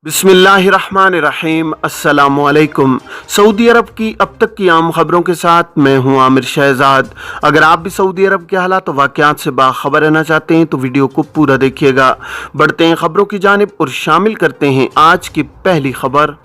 बिस्मिल्लाहिर्रहमानिर्रहीम। अस्सलामुअलैकुम। सऊदी अरब की अब तक की आम खबरों के साथ मैं हूं आमिर शहजाद। अगर आप भी सऊदी अरब के हालात और वाक़यात से बाखबर रहना चाहते हैं तो वीडियो को पूरा देखिएगा। बढ़ते हैं खबरों की जानिब और शामिल करते हैं आज की पहली खबर।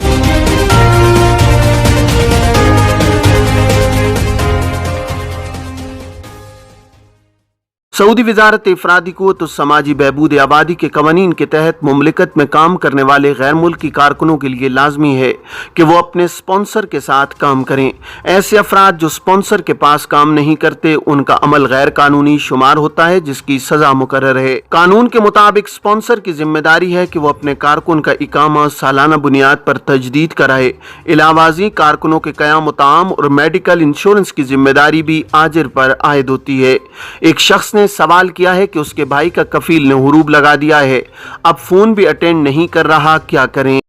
सऊदी वजारत इफरादी क़ुव्वत और समाजी बहबूद आबादी के कवानीन के तहत मुमलिकत में काम करने वाले गैर मुल्की कारकुनों के लिए लाजमी है कि वो अपने स्पॉन्सर के साथ काम करें। ऐसे अफराद जो स्पॉन्सर के पास काम नहीं करते उनका अमल गैर कानूनी शुमार होता है, जिसकी सजा मुकर्रर है। कानून के मुताबिक स्पॉन्सर की जिम्मेदारी है कि वो अपने कारकुन का इकामा सालाना बुनियाद पर तजदीद कराए। इलावाजी कारकुनों के क़याम ताम और मेडिकल इंश्योरेंस की जिम्मेदारी भी आजिर पर आयद होती है। एक शख्स ने सवाल किया है कि उसके भाई का कफील ने हुरूब लगा दिया है, अब फोन भी अटेंड नहीं कर रहा, क्या करें।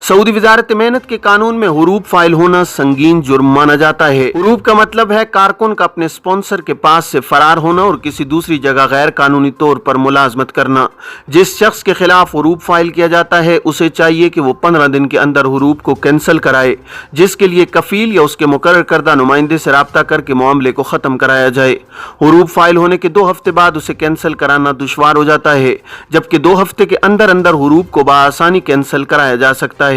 सऊदी वजारत मेहनत के कानून में हुरूब फाइल होना संगीन जुर्म माना जाता है। हुरूब का मतलब है कारकुन का अपने स्पॉन्सर के पास से फरार होना और किसी दूसरी जगह गैर कानूनी तौर पर मुलाजमत करना। जिस शख्स के खिलाफ हुरूब फाइल किया जाता है उसे चाहिए कि वो 15 दिन के अंदर हुरूब को कैंसिल कराए, जिसके लिए कफील या उसके मुकर्रर करदा नुमाइंदे से राब्ता करके मामले को खत्म कराया जाए। हुरूब फाइल होने के 2 हफ्ते बाद उसे कैंसिल कराना दुश्वार हो जाता है, जबकि 2 हफ्ते के अंदर अंदर हुरूब को बआसानी कैंसिल कराया जा सकता है,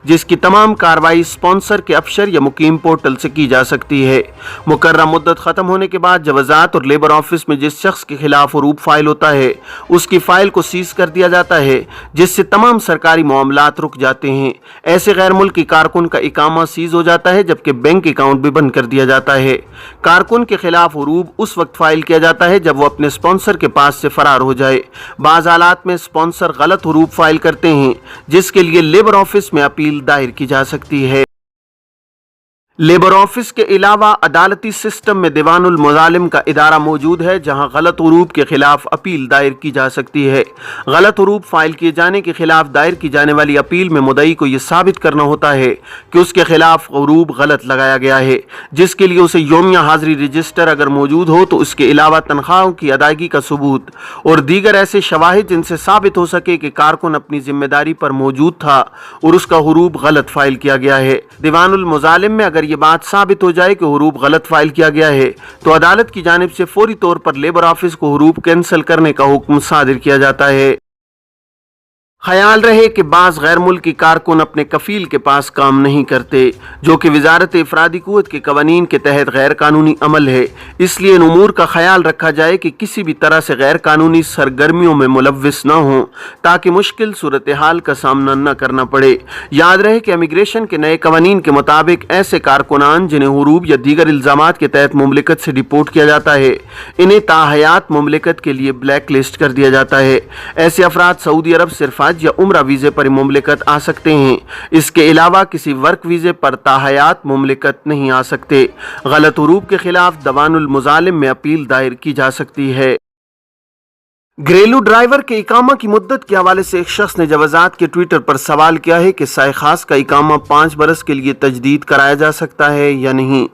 जिसकी तमाम कार्रवाई स्पॉन्सर के अफसर या मुकीम पोर्टल से की जा सकती है। मुकर्रर मुद्दत खत्म होने के बाद जवाजात और लेबर ऑफिस में जिस शख्स के खिलाफ हुरूब फाइल होता है उसकी फाइल को सीज कर दिया जाता है, जिससे तमाम सरकारी मामलात रुक जाते हैं। ऐसे गैर मुल्की कारकुन का इकामा सीज हो जाता है, जबकि बैंक अकाउंट भी बंद कर दिया जाता है। कारकुन के खिलाफ हुरूब उस वक्त फाइल किया जाता है जब वो अपने स्पॉन्सर के पास से फरार हो जाए। बाज़ हालात में स्पॉन्सर गलत हुरूब फाइल करते हैं, जिसके लिए लेबर ऑफिस में अपील दायर की जा सकती है। लेबर ऑफिस के अलावा अदालती सिस्टम में दीवानुल मुजालिम का इदारा मौजूद है, जहां गलत हुरूब के खिलाफ अपील दायर की जा सकती है। गलत हुरूब फाइल किए जाने के खिलाफ दायर की जाने वाली अपील में मुद्दई को यह साबित करना होता है कि उसके खिलाफ हुरूब गलत लगाया गया है, जिसके लिए उसे योमिया हाजिरी रजिस्टर अगर मौजूद हो तो उसके अलावा तनख्वाहों की अदायगी का सबूत और दीगर ऐसे शवाहिद जिनसे साबित हो सके कि कारकुन अपनी जिम्मेदारी पर मौजूद था और उसका हुरूब गलत फाइल किया गया है। दीवानुल मुजालिम में अगर ये बात साबित हो जाए कि हुरूब गलत फाइल किया गया है तो अदालत की जानिब से फौरी तौर पर लेबर ऑफिस को हुरूब कैंसिल करने का हुक्म सादिर किया जाता है। ख्याल रहे कि बाज़ गैर मुल्की कारकुन अपने कफील के पास काम नहीं करते, जो कि वजारत इफरादी क़ुव्वत के कवानीन के तहत गैर कानूनी अमल है। इसलिए इन उमूर का ख्याल रखा जाए कि किसी भी तरह से गैर कानूनी सरगर्मियों में मुलव्विस न हो, ताकि मुश्किल सूरत हाल का सामना न करना पड़े। याद रहे कि इमिग्रेशन के नए कवानीन के मुताबिक ऐसे कारकुनान जिन्हें हुरूब या दीगर इल्ज़ामात के तहत मुमलिकत से डिपोर्ट किया जाता है, इन्हें ताहयात मुमलिकत के लिए ब्लैक लिस्ट कर दिया जाता है। ऐसे अफराद सऊदी अरब सिर्फ या उम्रा वीजे पर मुमलिकत आ सकते हैं, इसके अलावा किसी वर्क वीजे पर ताहयात मुमलिकत नहीं आ सकते। गलत हुरूब के खिलाफ दीवानुल मुजालिम में अपील दायर की जा सकती है। घरेलू ड्राइवर के इकामा की मुद्दत के हवाले से एक शख्स ने जवाजात के ट्विटर पर सवाल किया है कि साए खास का इकामा 5 बरस के लिए तजदीद कराया जा सकता है या नहीं।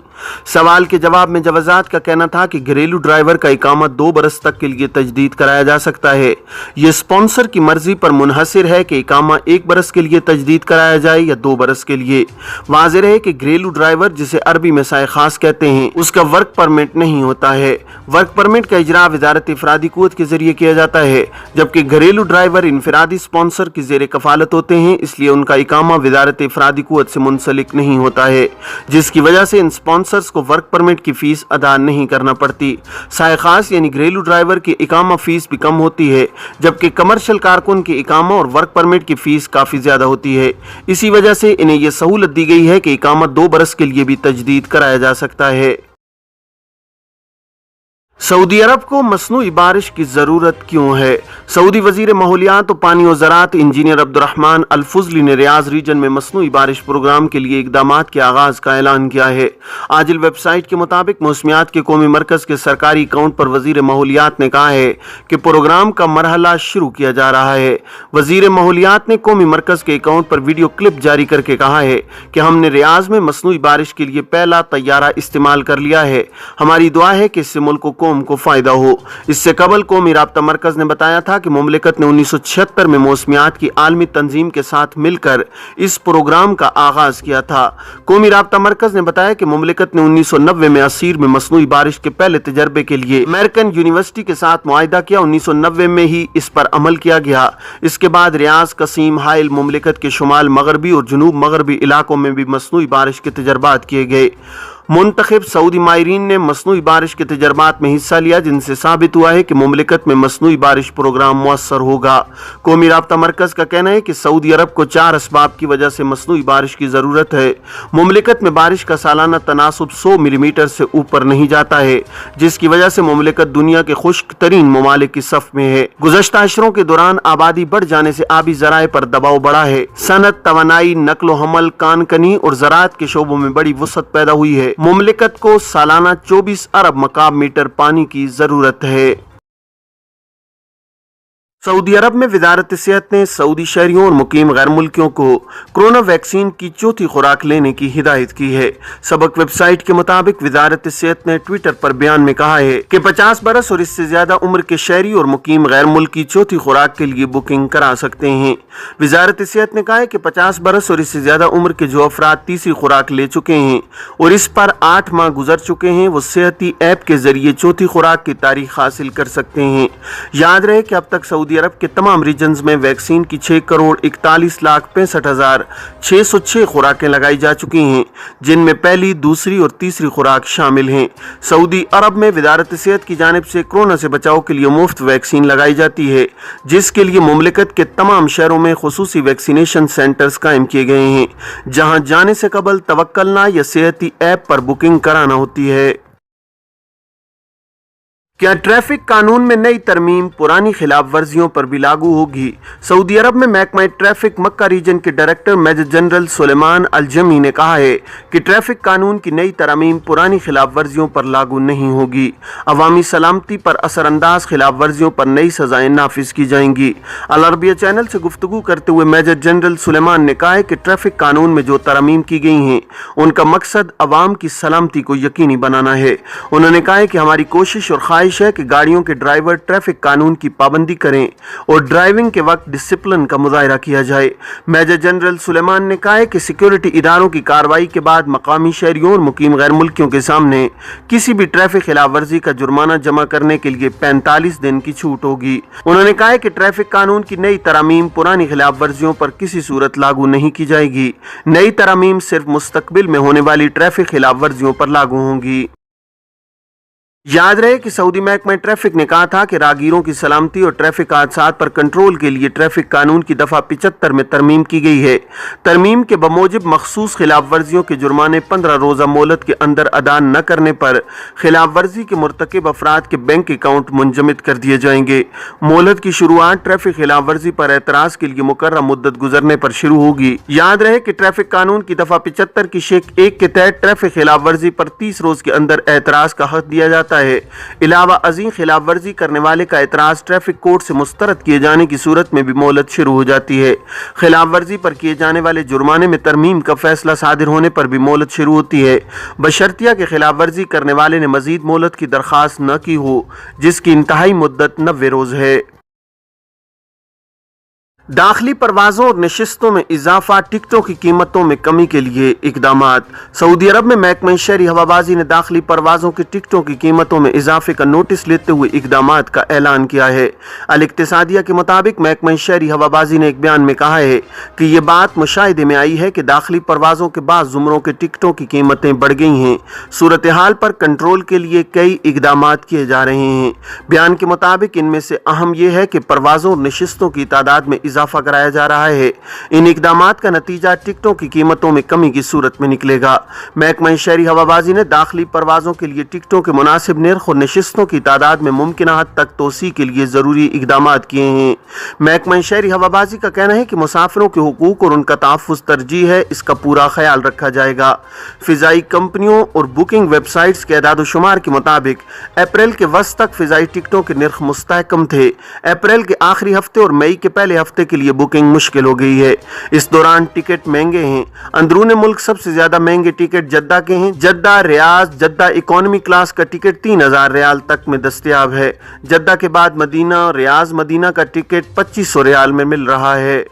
सवाल के जवाब में जवाजात का कहना था कि घरेलू ड्राइवर का इकामा 2 बरस तक के लिए तजदीद कराया जा सकता है। यह स्पॉन्सर की मर्जी पर मुनहसिर है कि इकामा 1 बरस के लिए तजदीद कराया जाए या 2 बरस के लिए। वाज़ेह रहे कि घरेलू ड्राइवर, जिसे अरबी में साए खास कहते हैं, उसका वर्क परमिट नहीं होता है। वर्क परमिट का इजरा वजारत इफरादी क़ुव्वत के जरिए किया जाता है, जबकि घरेलू ड्राइवर इनफरादी स्पॉन्सर की जेर कफालत होते हैं, इसलिए उनका इकामा वजारत इफरादी क़ुव्वत से मुंसलिक नहीं होता है, जिसकी वजह से इन स्पॉन्सर्स को वर्क परमिट की फीस अदा नहीं करना पड़ती। साए खास यानी घरेलू ड्राइवर की इकामा फीस भी कम होती है, जबकि कमर्शियल कारकुन की इकामा और वर्क परमिट की फीस काफ़ी ज़्यादा होती है। इसी वजह से इन्हें यह सहूलत दी गई है कि इकामा 2 बरस के लिए भी तजदीद कराया जा सकता है। सऊदी अरब को मसनूई बारिश की ज़रूरत क्यों है? सऊदी वजीर माहौलियात और पानी और ज़राअत इंजीनियर अब्दुर्रहमान अल फुज़ली ने रियाज रीजन में मसनूई बारिश प्रोग्राम के लिए इक़दामात के आगाज़ का ऐलान किया है। आजिल वेबसाइट के मुताबिक मौसमियात के कौमी मरकज़ के सरकारी अकाउंट पर वजीर माहौलियात ने कहा है कि प्रोग्राम का मरहला शुरू किया जा रहा है। वजीर माहौलियात ने कौमी मरकज़ के अकाउंट पर वीडियो क्लिप जारी करके कहा है कि हमने रियाज में मसनूई बारिश के लिए पहला तैयारा इस्तेमाल कर लिया है। हमारी दुआ है कि इससे मुल्क को कौम को फ़ायदा हो। इससे कबल कौमी राब्ता मरकज़ ने बताया था कि मुमलिकत ने 1976 में मौसमियात की आलमी तंजीम के साथ मिलकर इस प्रोग्राम का आगाज़ किया था। कौमी राब्ता मरकज़ ने बताया कि मुमलिकत ने 1990 में असीर में मसनूई बारिश के पहले तजर्बे के लिए अमेरिकन यूनिवर्सिटी के साथ मुआहिदा किया। 1990 में ही इस पर अमल किया गया। इसके बाद रियाज, कसीम, हाइल, मुमलिकत के शुमाल मगरबी और जुनूब मगरबी इलाकों में भी मसनूई बारिश के तजर्बात किए गए। मुंतखब सऊदी माहिरीन ने मसनूई बारिश के तजर्बात में हिस्सा लिया, जिनसे साबित हुआ है कि मुमलिकत में मसनूई बारिश प्रोग्राम मुअस्सर होगा। कौमी राब्ता मरकज़ का कहना है कि सऊदी अरब को 4 असबाब की वजह से मसनूई बारिश की ज़रूरत है। मुमलिकत में बारिश का सालाना तनासुब 100 मिलीमीटर से ऊपर नहीं जाता है, जिसकी वजह से मुमलिकत दुनिया के खुश्क तरीन ममालिक की सफ में है। गुज़श्ता अशरों के दौरान आबादी बढ़ जाने से आबी ज़राए पर दबाव बढ़ा है। सनत, तवानाई, नक्लो हमल, कानकनी और ज़राअत के शोबों में बड़ी वुसअत पैदा हुई है। मुमलिकत को सालाना 24 अरब मकाब मीटर पानी की जरूरत है। सऊदी अरब में वजारत सेहत ने सऊदी शहरियों और मुकीम गैर मुल्कियों को कोरोना वैक्सीन की चौथी खुराक लेने की हिदायत की है। सबक वेबसाइट के मुताबिक वजारत सेहत ने ट्विटर पर बयान में कहा है कि 50 बरस और इससे ज्यादा उम्र के शहरी और मुकीम गैर मुल्की चौथी खुराक के लिए बुकिंग करा सकते हैं। वजारत सेहत ने कहा है कि 50 बरस और इससे ज्यादा उम्र के जो अफराद तीसरी खुराक ले चुके हैं और इस पर 8 माह गुजर चुके हैं, वो सेहती ऐप के जरिए चौथी खुराक की तारीख हासिल कर सकते हैं। याद रहे कि अब तक सऊदी अरब के तमाम रीजन्स में वैक्सीन की 6,41,65,606 खुराकें लगाई जा चुकी हैं, जिनमें पहली, दूसरी और तीसरी खुराक शामिल हैं। सऊदी अरब में वजारत सेहत की जानिब से कोरोना से बचाव के लिए मुफ्त वैक्सीन लगाई जाती है, जिसके लिए मुमलिकत के तमाम शहरों में खुसूसी वैक्सीनेशन सेंटर्स कायम किए गए हैं, जहां जाने से कबल तवक्कलना या सेहती ऐप पर बुकिंग कराना होती है। क्या ट्रैफिक कानून में नई तरमीम पुरानी खिलाफ वर्जियों पर भी लागू होगी? सऊदी अरब में महकमा ट्रैफिक मक्का रीजन के डायरेक्टर मेजर जनरल सुलेमान अल जमी ने कहा है कि ट्रैफिक कानून की नई तरमीम पुरानी खिलाफ वर्जियों पर लागू नहीं होगी। अवामी सलामती पर असरअंदाज खिलाफ वर्जियों पर नई सजाएं नाफिज की जाएंगी। अल अरबिया चैनल से गुफ्तगू करते हुए मेजर जनरल सुलेमान ने कहा है कि ट्रैफिक कानून में जो तरमीम की गई हैं, उनका मकसद अवाम की सलामती को यकीनी बनाना है। उन्होंने कहा है कि हमारी कोशिश और है कि गाड़ियों के ड्राइवर ट्रैफिक कानून की पाबंदी करें और ड्राइविंग के वक्त डिसिप्लिन का मुजाहरा किया जाए। मेजर जनरल सुलेमान ने कहा है कि सिक्योरिटी इदारों की कार्रवाई के बाद मकामी शहरियों और मुकीम गैर मुल्कियों के सामने किसी भी ट्रैफिक खिलाफ वर्जी का जुर्माना जमा करने के लिए 45 दिन की छूट होगी। उन्होंने कहा है कि ट्रैफिक कानून की नई तरमीम पुरानी खिलाफ वर्जियों पर किसी सूरत लागू नहीं की जाएगी। नई तरमीम सिर्फ मुस्तकबिल में होने वाली ट्रैफिक खिलाफ वर्जियों पर लागू होंगी। याद रहे कि सऊदी महकमा ट्रैफिक ने कहा था कि राहगीरों की सलामती और ट्रैफिक हादसात पर कंट्रोल के लिए ट्रैफिक कानून की दफ़ा 75 में तरमीम की गई है। तरमीम के बमूजिब मखसूस खिलाफ वर्जियों के जुर्माने 15 रोज़ा मोहलत के अंदर अदा न करने पर खिलाफ वर्जी के मुर्तकिब अफराद के बैंक अकाउंट मुंजमद कर दिए जाएंगे। मोहलत की शुरुआत ट्रैफिक खिलाफ वर्जी पर एतराज़ के लिए मुकर्रर मुद्दत गुजरने पर शुरू होगी। याद रहे कि ट्रैफिक कानून की दफ़ा 75 की शेख 1 के तहत ट्रैफिक खिलाफ वर्जी पर 30 रोज़ के अंदर एतराज़ का हक दिया जाता है। इलावा अजीम खिलाफ वर्जी करने वाले का एतराज ट्रैफिक कोर्ट से मुस्तरद किए जाने की सूरत में भी मोहलत शुरू हो जाती है। खिलाफ वर्जी पर किए जाने वाले जुर्माने में तरमीम का फैसला सादिर होने पर भी मोहलत शुरू होती है, बशर्तिया के खिलाफ वर्जी करने वाले ने मजीद मोहलत की दरख्वास्त न की हो, जिसकी इंतहाई मुद्दत 90 रोज है। दाखिली परवाज़ों और नशिस्तों में इजाफा, टिकटों की कीमतों में कमी के लिए इकदामात। सऊदी अरब में महकमा शहरी हवाबाजी ने दाखिली परवाज़ों की टिकटों की कीमतों में इजाफे का नोटिस लेते हुए इकदामात का ऐलान किया है। अल इक्तिसादिया के मुताबिक महकमा शहरी हवाबाजी ने एक बयान में कहा है कि ये बात मुशाहिदे में आई है कि दाखिली परवाज़ों के बाद जुमरों के टिकटों की कीमतें बढ़ गई हैं। सूरत हाल पर कंट्रोल के लिए कई इकदामात किए जा रहे हैं। बयान के मुताबिक इनमें से अहम यह है कि परवाज़ों और नशिस्तों की तादाद में इजाफा कराया जा रहा है। इन इकदामात का नतीजा टिकटों की कीमतों में कमी की सूरत में निकलेगा। महकमा शहरी हवाबाजी ने दाखिली परवाज़ों के लिए टिकटों के मुनासिब निर्ख और नशिस्तों की तादाद में मुमकिन हद तक तोसी के लिए ज़रूरी इकदामात किए हैं। महकमा शहरी हवाबाजी का कहना है कि मुसाफिरों के हुकूक और उनका तहफ़्फ़ुज़ तरजीह है, इसका पूरा ख्याल रखा जाएगा। फ़िज़ाई कंपनियों और बुकिंग वेबसाइट्स के एदाद-ओ-शुमार के मुताबिक अप्रैल के वस्त तक फ़िज़ाई टिकटों के निर्ख मुस्तहकम थे। अप्रैल के आखिरी हफ्ते और मई के पहले हफ्ते گھنٹے کے لیے बुकिंग मुश्किल हो गई है। इस दौरान टिकट महंगे हैं। अंदरून मुल्क सबसे ज्यादा महंगे टिकट जद्दा के हैं। जद्दा रियाज जद्दा इकोनॉमी क्लास का टिकट 3000 रियाल तक में दस्तयाब है। जद्दा के बाद मदीना और रियाज मदीना का टिकट 2500 रियाल में मिल रहा है।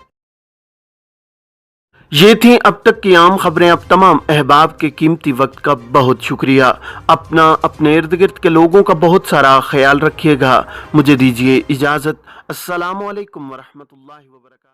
ये थी अब तक की आम खबरें। अब तमाम अहबाब के कीमती वक्त का बहुत शुक्रिया। अपना अपने इर्द गिर्द के लोगों का बहुत सारा ख्याल रखिएगा। मुझे दीजिए इजाज़त। अस्सलामु अलैकुम वरहमतुल्लाहि वबरकातुहू।